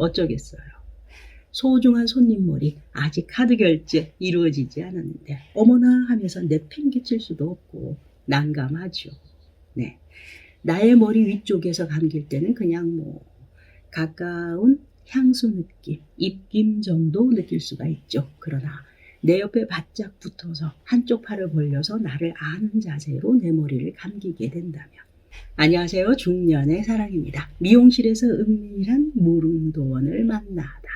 어쩌겠어요. 소중한 손님 머리 아직 카드 결제 이루어지지 않았는데 어머나 하면서 내팽개칠 수도 없고 난감하죠. 네, 나의 머리 위쪽에서 감길 때는 그냥 가까운 향수 느낌, 입김 정도 느낄 수가 있죠. 그러나 내 옆에 바짝 붙어서 한쪽 팔을 벌려서 나를 아는 자세로 내 머리를 감기게 된다면. 안녕하세요. 중년의 사랑입니다. 미용실에서 은밀한 무릉도원을 만나다.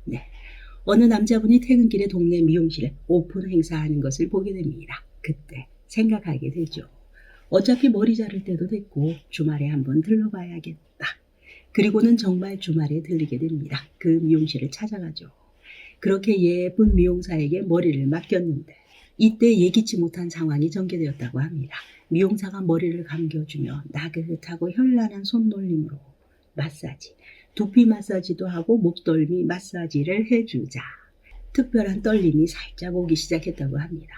네, 어느 남자분이 퇴근길에 동네 미용실에 오픈 행사하는 것을 보게 됩니다. 그때 생각하게 되죠. 어차피 머리 자를 때도 됐고 주말에 한번 들러봐야겠다. 그리고는 정말 주말에 들리게 됩니다. 그 미용실을 찾아가죠. 그렇게 예쁜 미용사에게 머리를 맡겼는데 이때 예기치 못한 상황이 전개되었다고 합니다. 미용사가 머리를 감겨주며 나긋하고 현란한 손놀림으로 마사지, 두피 마사지도 하고 목덜미 마사지를 해주자 특별한 떨림이 살짝 오기 시작했다고 합니다.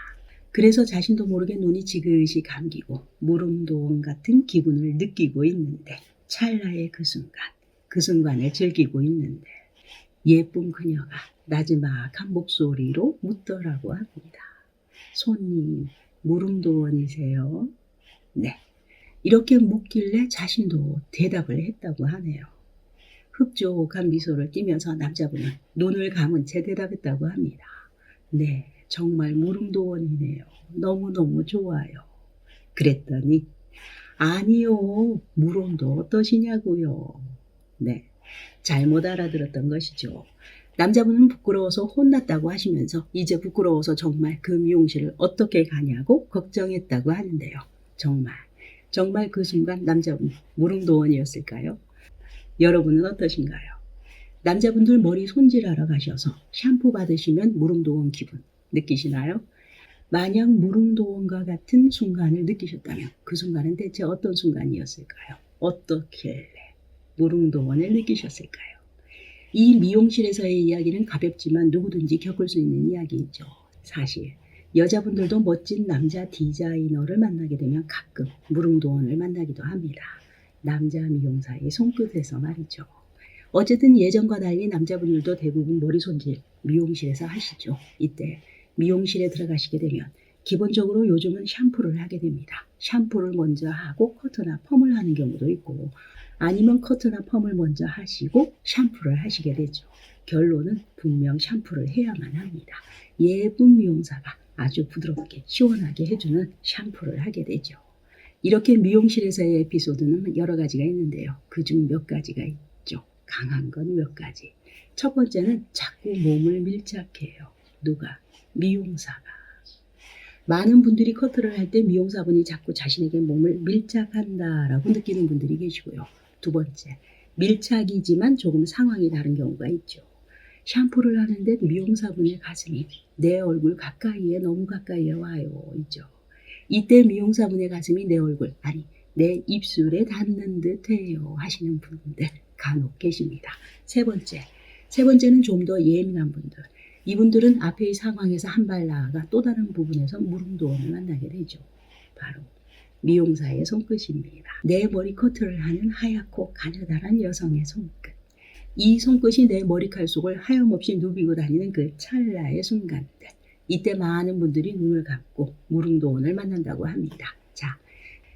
그래서 자신도 모르게 눈이 지그시 감기고 무릉도원 같은 기분을 느끼고 있는데 찰나의 그 순간을 즐기고 있는데 예쁜 그녀가 나지막한 목소리로 묻더라고 합니다. 손님, 무릉도원이세요? 네, 이렇게 묻길래 자신도 대답을 했다고 하네요. 흡족한 미소를 띠면서 남자분은 눈을 감은 채 대답했다고 합니다. 네, 정말 무릉도원이네요. 너무너무 좋아요. 그랬더니 아니요, 무릉도 어떠시냐고요. 네, 잘못 알아들었던 것이죠. 남자분은 부끄러워서 혼났다고 하시면서 이제 부끄러워서 정말 그 미용실을 어떻게 가냐고 걱정했다고 하는데요. 정말 그 순간 남자분 무릉도원이었을까요? 여러분은 어떠신가요? 남자분들 머리 손질하러 가셔서 샴푸 받으시면 무릉도원 기분 느끼시나요? 만약 무릉도원과 같은 순간을 느끼셨다면 그 순간은 대체 어떤 순간이었을까요? 어떻길래 무릉도원을 느끼셨을까요? 이 미용실에서의 이야기는 가볍지만 누구든지 겪을 수 있는 이야기이죠. 사실 여자분들도 멋진 남자 디자이너를 만나게 되면 가끔 무릉도원을 만나기도 합니다. 남자 미용사의 손끝에서 말이죠. 어쨌든 예전과 달리 남자분들도 대부분 머리 손질 미용실에서 하시죠. 이때 미용실에 들어가시게 되면 기본적으로 요즘은 샴푸를 하게 됩니다. 샴푸를 먼저 하고 커트나 펌을 하는 경우도 있고 아니면 커트나 펌을 먼저 하시고 샴푸를 하시게 되죠. 결론은 분명 샴푸를 해야만 합니다. 예쁜 미용사가 아주 부드럽게 시원하게 해주는 샴푸를 하게 되죠. 이렇게 미용실에서의 에피소드는 여러 가지가 있는데요. 그중 몇 가지가 있죠. 강한 건 몇 가지. 첫 번째는 자꾸 몸을 밀착해요. 누가? 미용사가. 많은 분들이 커트를 할 때 미용사분이 자꾸 자신에게 몸을 밀착한다라고 느끼는 분들이 계시고요. 두 번째, 밀착이지만 조금 상황이 다른 경우가 있죠. 샴푸를 하는데 미용사분의 가슴이 내 얼굴 가까이에 너무 가까이에 와요. 있죠. 이때 미용사분의 가슴이 내 얼굴, 아니 내 입술에 닿는 듯해요 하시는 분들 간혹 계십니다. 세 번째는 좀 더 예민한 분들. 이분들은 앞의 상황에서 한 발 나아가 또 다른 부분에서 무릉도원을 만나게 되죠. 바로 미용사의 손끝입니다. 내 머리 커트를 하는 하얗고 가느다란 여성의 손끝. 이 손끝이 내 머리칼 속을 하염없이 누비고 다니는 그 찰나의 순간들. 이때 많은 분들이 눈을 감고 무릉도원을 만난다고 합니다. 자,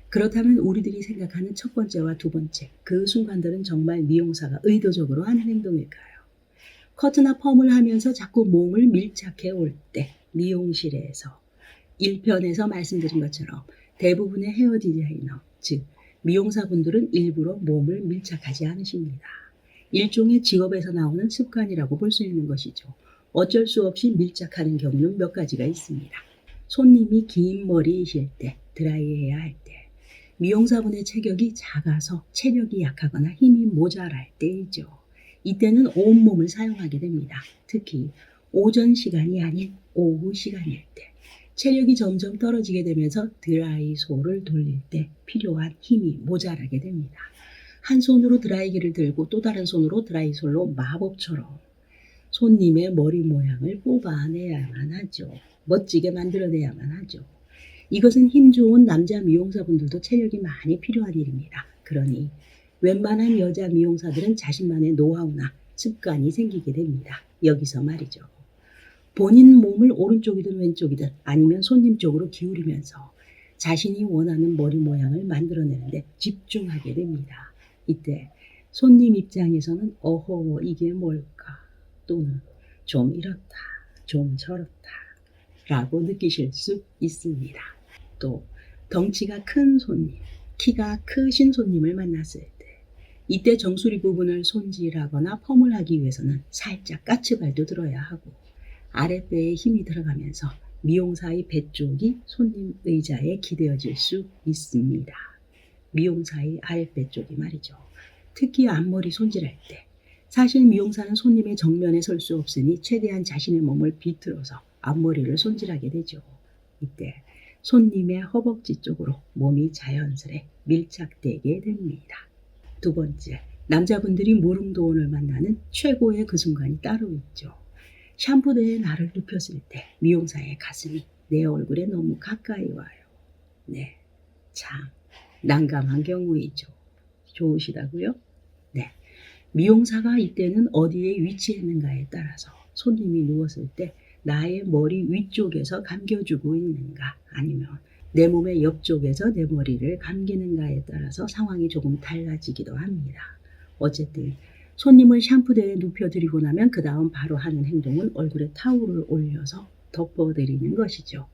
그렇다면 우리들이 생각하는 첫 번째와 두 번째, 그 순간들은 정말 미용사가 의도적으로 하는 행동일까요? 커트나 펌을 하면서 자꾸 몸을 밀착해 올 때 미용실에서 1편에서 말씀드린 것처럼 대부분의 헤어 디자이너, 즉 미용사분들은 일부러 몸을 밀착하지 않으십니다. 일종의 직업에서 나오는 습관이라고 볼 수 있는 것이죠. 어쩔 수 없이 밀착하는 경우는 몇 가지가 있습니다. 손님이 긴 머리이실 때, 드라이해야 할 때, 미용사분의 체격이 작아서 체력이 약하거나 힘이 모자랄 때이죠. 이때는 온몸을 사용하게 됩니다. 특히 오전 시간이 아닌 오후 시간일 때 체력이 점점 떨어지게 되면서 드라이솔을 돌릴 때 필요한 힘이 모자라게 됩니다. 한 손으로 드라이기를 들고 또 다른 손으로 드라이솔로 마법처럼 손님의 머리 모양을 뽑아내야만 하죠. 멋지게 만들어내야만 하죠. 이것은 힘 좋은 남자 미용사분들도 체력이 많이 필요한 일입니다. 그러니 웬만한 여자 미용사들은 자신만의 노하우나 습관이 생기게 됩니다. 여기서 말이죠. 본인 몸을 오른쪽이든 왼쪽이든 아니면 손님 쪽으로 기울이면서 자신이 원하는 머리 모양을 만들어내는데 집중하게 됩니다. 이때 손님 입장에서는 어허 이게 뭘까 또는 좀 이렇다 좀 저렇다 라고 느끼실 수 있습니다. 또 덩치가 큰 손님, 키가 크신 손님을 만났을 때 이때 정수리 부분을 손질하거나 펌을 하기 위해서는 살짝 까치발도 들어야 하고 아랫배에 힘이 들어가면서 미용사의 배 쪽이 손님 의자에 기대어질 수 있습니다. 미용사의 아랫배 쪽이 말이죠. 특히 앞머리 손질할 때 사실 미용사는 손님의 정면에 설 수 없으니 최대한 자신의 몸을 비틀어서 앞머리를 손질하게 되죠. 이때 손님의 허벅지 쪽으로 몸이 자연스레 밀착되게 됩니다. 두 번째, 남자분들이 무릉도원을 만나는 최고의 그 순간이 따로 있죠. 샴푸대에 나를 눕혔을 때 미용사의 가슴이 내 얼굴에 너무 가까이 와요. 네, 참 난감한 경우이죠. 좋으시다고요? 네, 미용사가 이때는 어디에 위치했는가에 따라서 손님이 누웠을 때 나의 머리 위쪽에서 감겨주고 있는가 아니면 내 몸의 옆쪽에서 내 머리를 감기는가에 따라서 상황이 조금 달라지기도 합니다. 어쨌든 손님을 샴푸대에 눕혀드리고 나면 그 다음 바로 하는 행동은 얼굴에 타올을 올려서 덮어드리는 것이죠.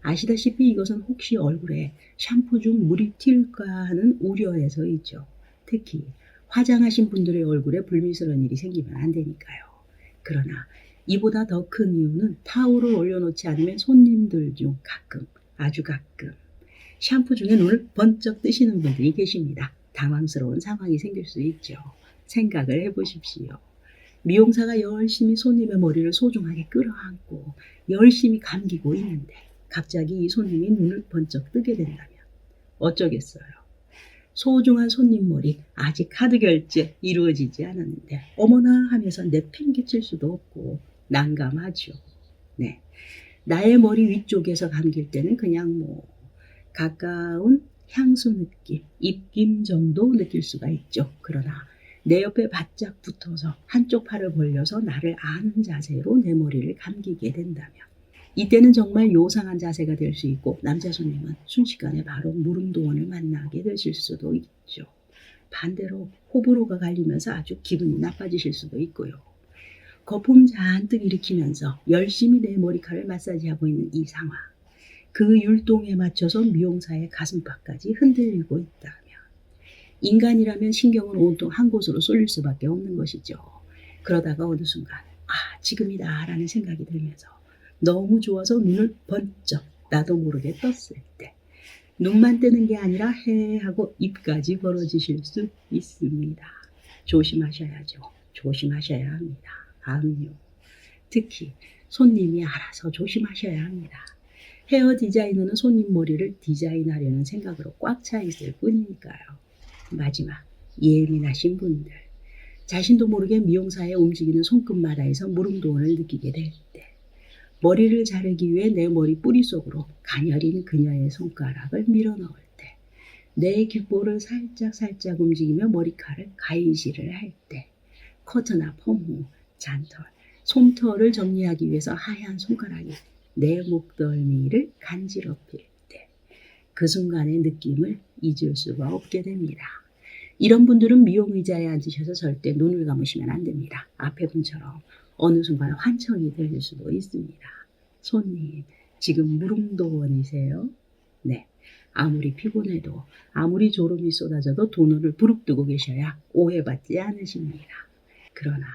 아시다시피 이것은 혹시 얼굴에 샴푸 중 물이 튈까 하는 우려에서이죠. 특히 화장하신 분들의 얼굴에 불미스러운 일이 생기면 안 되니까요. 그러나 이보다 더 큰 이유는 타올을 올려놓지 않으면 손님들 중 가끔, 아주 가끔 샴푸 중에 눈을 번쩍 뜨시는 분들이 계십니다. 당황스러운 상황이 생길 수 있죠. 생각을 해보십시오. 미용사가 열심히 손님의 머리를 소중하게 끌어안고 열심히 감기고 있는데 갑자기 이 손님이 눈을 번쩍 뜨게 된다면 어쩌겠어요. 소중한 손님 머리 아직 카드 결제 이루어지지 않았는데 어머나 하면서 내팽개칠 수도 없고 난감하죠. 네, 나의 머리 위쪽에서 감길 때는 그냥 가까운 향수 느낌, 입김 정도 느낄 수가 있죠. 그러나 내 옆에 바짝 붙어서 한쪽 팔을 벌려서 나를 아는 자세로 내 머리를 감기게 된다면 이때는 정말 요상한 자세가 될 수 있고 남자 손님은 순식간에 바로 무릉도원을 만나게 되실 수도 있죠. 반대로 호불호가 갈리면서 아주 기분이 나빠지실 수도 있고요. 거품 잔뜩 일으키면서 열심히 내 머리카락을 마사지하고 있는 이 상황. 그 율동에 맞춰서 미용사의 가슴팍까지 흔들리고 있다면 인간이라면 신경은 온통 한 곳으로 쏠릴 수밖에 없는 것이죠. 그러다가 어느 순간 지금이다 라는 생각이 들면서 너무 좋아서 눈을 번쩍 나도 모르게 떴을 때 눈만 뜨는 게 아니라 헤 하고 입까지 벌어지실 수 있습니다. 조심하셔야죠. 조심하셔야 합니다. 암요. 특히 손님이 알아서 조심하셔야 합니다. 헤어 디자이너는 손님 머리를 디자인하려는 생각으로 꽉 차 있을 뿐이니까요. 마지막, 예민하신 분들. 자신도 모르게 미용사의 움직이는 손끝마다에서 무릉도원을 느끼게 될 때, 머리를 자르기 위해 내 머리 뿌리 속으로 가녀린 그녀의 손가락을 밀어넣을 때, 내 귓볼을 살짝 움직이며 머리카락을 가위질을 할 때, 커트나 펌 후 잔털, 솜털을 정리하기 위해서 하얀 손가락이 내 목덜미를 간지럽힐 때, 그 순간의 느낌을 잊을 수가 없게 됩니다. 이런 분들은 미용 의자에 앉으셔서 절대 눈을 감으시면 안 됩니다. 앞에 분처럼 어느 순간 환청이 들릴 수도 있습니다. 손님, 지금 무릉도원이세요? 네, 아무리 피곤해도 아무리 졸음이 쏟아져도 두 눈을 부릅뜨고 계셔야 오해받지 않으십니다. 그러나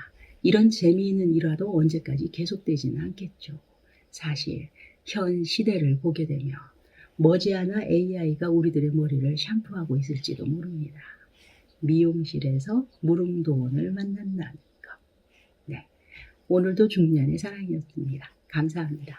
이런 재미있는 일화도 언제까지 계속되지는 않겠죠. 사실 현 시대를 보게 되면 머지않아 AI가 우리들의 머리를 샴푸하고 있을지도 모릅니다. 미용실에서 무릉도원을 만난다는 것. 네, 오늘도 중년의 사랑이었습니다. 감사합니다.